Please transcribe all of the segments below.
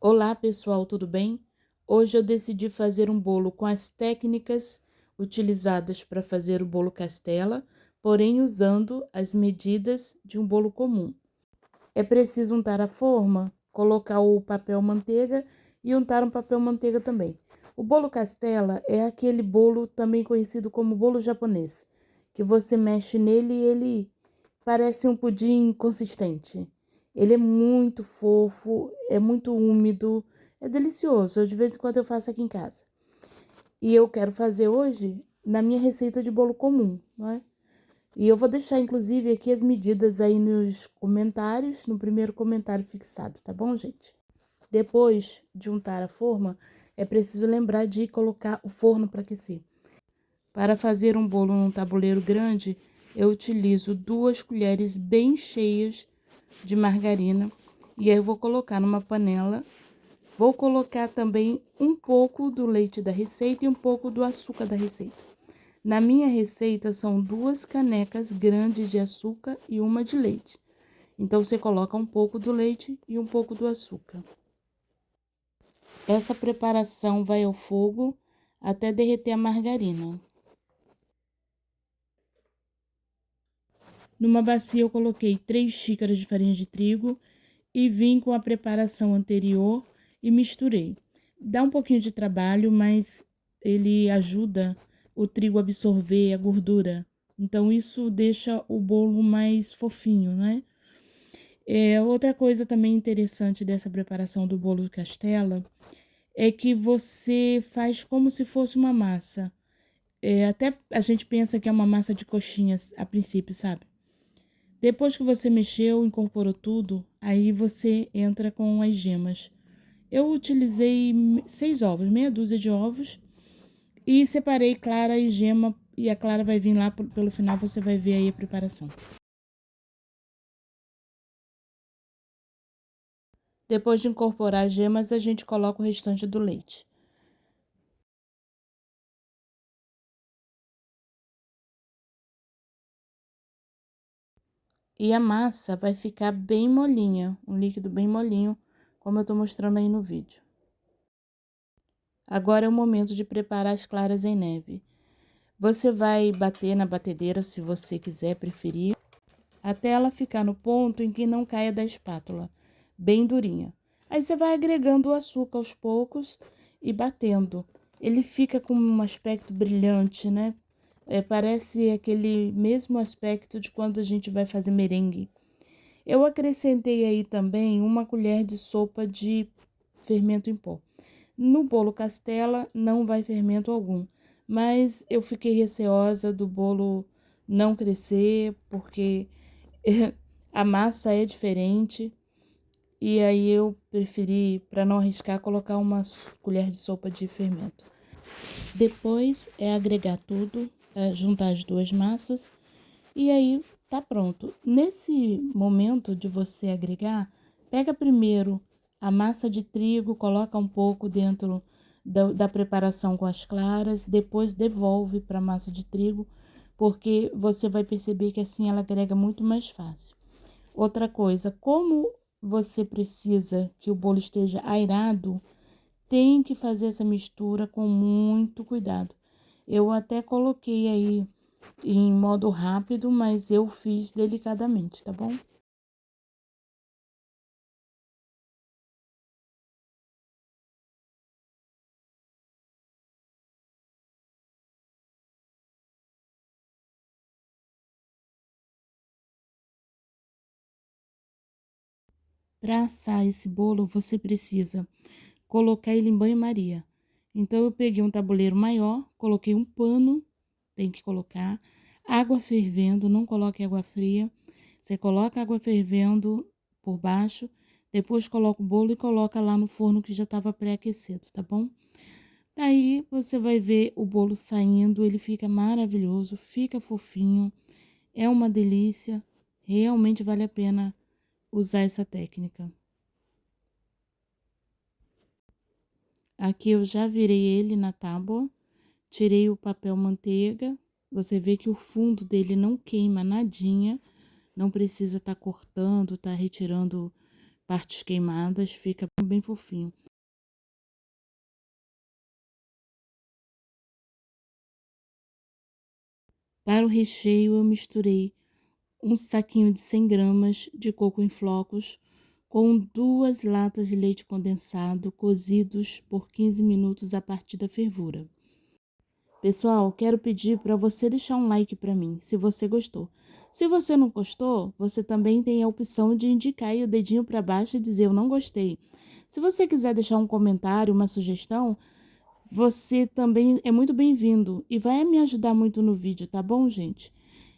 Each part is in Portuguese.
Olá pessoal, tudo bem? Hoje eu decidi fazer um bolo com as técnicas utilizadas para fazer o bolo Castella, porém usando as medidas de um bolo comum. É preciso untar a forma, colocar o papel manteiga e untar um papel manteiga também. O bolo Castella é aquele bolo também conhecido como bolo japonês, que você mexe nele e ele parece um pudim consistente. Ele é muito fofo, é muito úmido, é delicioso. De vez em quando eu faço aqui em casa. E eu quero fazer hoje na minha receita de bolo comum, não é? E eu vou deixar, inclusive, aqui as medidas aí nos comentários, no primeiro comentário fixado, tá bom, gente? Depois de untar a forma, é preciso lembrar de colocar o forno para aquecer. Para fazer um bolo num tabuleiro grande, eu utilizo 2 colheres bem cheias de margarina e aí eu vou colocar numa panela. Vou colocar também um pouco do leite da receita e um pouco do açúcar da receita. Na minha receita são 2 canecas grandes de açúcar e uma de leite. Então você coloca um pouco do leite e um pouco do açúcar. Essa preparação vai ao fogo até derreter a margarina. Numa bacia eu coloquei 3 xícaras de farinha de trigo e vim com a preparação anterior e misturei. Dá um pouquinho de trabalho, mas ele ajuda o trigo a absorver a gordura. Então, isso deixa o bolo mais fofinho, né? Outra coisa também interessante dessa preparação do bolo Castella é que você faz como se fosse uma massa. Até a gente pensa que é uma massa de coxinhas a princípio, sabe? Depois que você mexeu, incorporou tudo, aí você entra com as gemas. Eu utilizei 6 ovos, meia dúzia de ovos, e separei clara e gema, e a clara vai vir lá pelo final, você vai ver aí a preparação. Depois de incorporar as gemas, a gente coloca o restante do leite. E a massa vai ficar bem molinha, um líquido bem molinho, como eu tô mostrando aí no vídeo. Agora é o momento de preparar as claras em neve. Você vai bater na batedeira, se você quiser, preferir, até ela ficar no ponto em que não caia da espátula, bem durinha. Aí você vai agregando o açúcar aos poucos e batendo. Ele fica com um aspecto brilhante, né? Parece aquele mesmo aspecto de quando a gente vai fazer merengue. Eu acrescentei aí também 1 colher de sopa de fermento em pó. No bolo Castella não vai fermento algum, mas eu fiquei receosa do bolo não crescer, porque a massa é diferente, e aí eu preferi, para não arriscar, colocar 1 colher de sopa de fermento. Depois é agregar tudo, juntar as 2 massas, e aí tá pronto. Nesse momento de você agregar, pega primeiro a massa de trigo, coloca um pouco dentro da preparação com as claras, depois devolve para a massa de trigo, porque você vai perceber que assim ela agrega muito mais fácil. Outra coisa, como você precisa que o bolo esteja airado, tem que fazer essa mistura com muito cuidado. Eu até coloquei aí em modo rápido, mas eu fiz delicadamente, tá bom? Para assar esse bolo, você precisa colocar ele em banho-maria. Então, eu peguei um tabuleiro maior, coloquei um pano, tem que colocar água fervendo, não coloque água fria. Você coloca água fervendo por baixo, depois coloca o bolo e coloca lá no forno que já estava pré-aquecido, tá bom? Aí você vai ver o bolo saindo, ele fica maravilhoso, fica fofinho, é uma delícia, realmente vale a pena usar essa técnica. Aqui eu já virei ele na tábua, tirei o papel manteiga, você vê que o fundo dele não queima nadinha, não precisa estar cortando, retirando partes queimadas, fica bem fofinho. Para o recheio, eu misturei um saquinho de 100 gramas de coco em flocos com 2 latas de leite condensado cozidos por 15 minutos a partir da fervura. Pessoal, quero pedir para você deixar um like para mim, se você gostou. Se você não gostou, você também tem a opção de indicar aí o dedinho para baixo e dizer eu não gostei. Se você quiser deixar um comentário, uma sugestão, você também é muito bem-vindo e vai me ajudar muito no vídeo, tá bom, gente?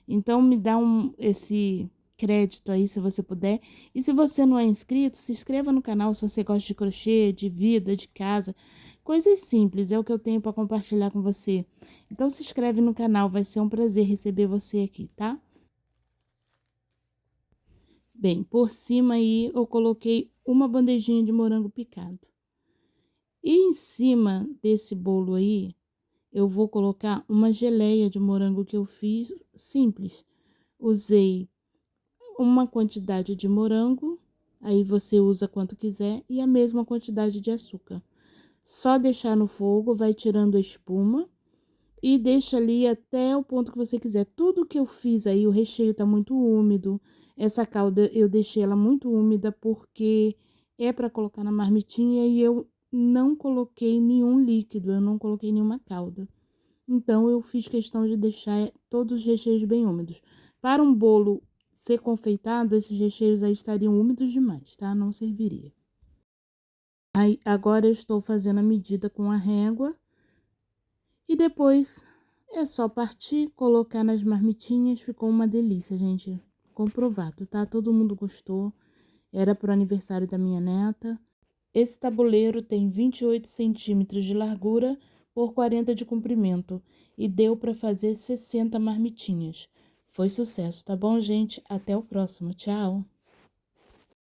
Então me dá esse crédito aí se você puder. E se você não é inscrito, se inscreva no canal se você gosta de crochê, de vida, de casa. Coisas simples, é o que eu tenho para compartilhar com você. Então se inscreve no canal, vai ser um prazer receber você aqui, tá? Bem, por cima aí eu coloquei uma bandejinha de morango picado. E em cima desse bolo aí, eu vou colocar uma geleia de morango que eu fiz simples. Usei uma quantidade de morango, aí você usa quanto quiser, e a mesma quantidade de açúcar. Só deixar no fogo, vai tirando a espuma e deixa ali até o ponto que você quiser. Tudo que eu fiz aí, o recheio tá muito úmido. Essa calda eu deixei ela muito úmida porque é para colocar na marmitinha e eu não coloquei nenhum líquido, eu não coloquei nenhuma calda. Então, eu fiz questão de deixar todos os recheios bem úmidos. Para um bolo ser confeitado, esses recheios aí estariam úmidos demais, tá? Não serviria. Aí, agora eu estou fazendo a medida com a régua. E depois é só partir, colocar nas marmitinhas. Ficou uma delícia, gente. Comprovado, tá? Todo mundo gostou. Era pro aniversário da minha neta. Esse tabuleiro tem 28 centímetros de largura por 40 de comprimento e deu para fazer 60 marmitinhas. Foi sucesso, tá bom, gente? Até o próximo. Tchau!